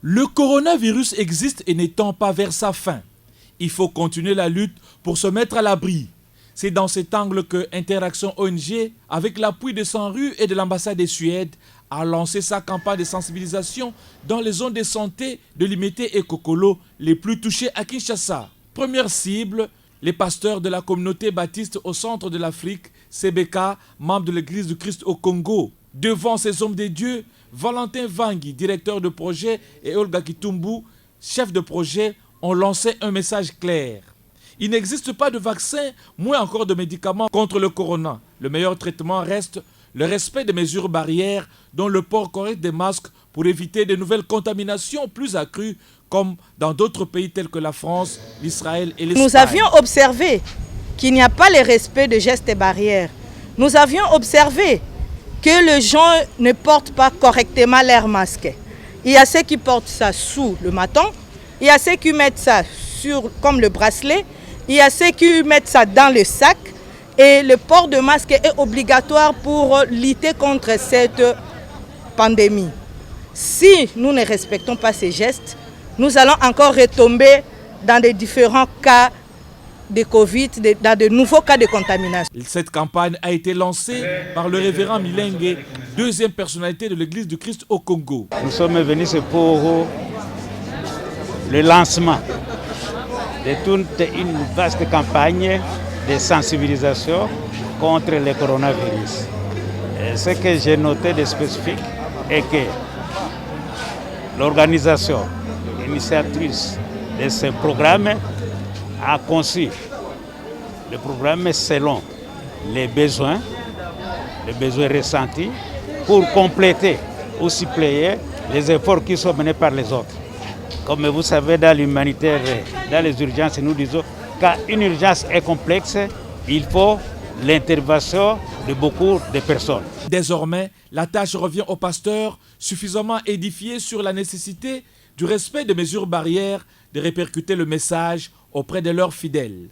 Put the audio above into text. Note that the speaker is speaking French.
Le coronavirus existe et n'étend pas vers sa fin. Il faut continuer la lutte pour se mettre à l'abri. C'est dans cet angle que Interaction ONG, avec l'appui de 100 rues et de l'ambassade de Suède, a lancé sa campagne de sensibilisation dans les zones de santé de Limete et Kokolo les plus touchées à Kinshasa. Première cible, les pasteurs de la communauté baptiste au centre de l'Afrique, CBK, membre de l'Église du Christ au Congo. Devant ces hommes de Dieu, Valentin Vangui, directeur de projet, et Olga Kitumbu, chef de projet, ont lancé un message clair. Il n'existe pas de vaccin, moins encore de médicaments contre le corona. Le meilleur traitement reste le respect des mesures barrières, dont le port correct des masques pour éviter de nouvelles contaminations plus accrues, comme dans d'autres pays tels que la France, l'Israël et l'Espagne. Nous avions observé qu'il n'y a pas le respect de gestes et barrières. Nous avions observé que les gens ne portent pas correctement leur masque. Il y a ceux qui portent ça sous le menton, il y a ceux qui mettent ça sur, comme le bracelet, il y a ceux qui mettent ça dans le sac. Et le port de masque est obligatoire pour lutter contre cette pandémie. Si nous ne respectons pas ces gestes, nous allons encore retomber dans des différents cas de Covid, dans de nouveaux cas de contamination. Cette campagne a été lancée par le révérend Milenge, deuxième personnalité de l'Église du Christ au Congo. Nous sommes venus pour le lancement de toute une vaste campagne de sensibilisation contre le coronavirus. Et ce que j'ai noté de spécifique est que l'organisation initiatrice de ce programme a conçu le programme selon les besoins ressentis pour compléter ou suppléer les efforts qui sont menés par les autres. Comme vous savez, dans l'humanitaire, dans les urgences, nous disons quand une urgence est complexe, il faut l'intervention de beaucoup de personnes. Désormais, la tâche revient aux pasteurs suffisamment édifiés sur la nécessité du respect des mesures barrières de répercuter le message auprès de leurs fidèles.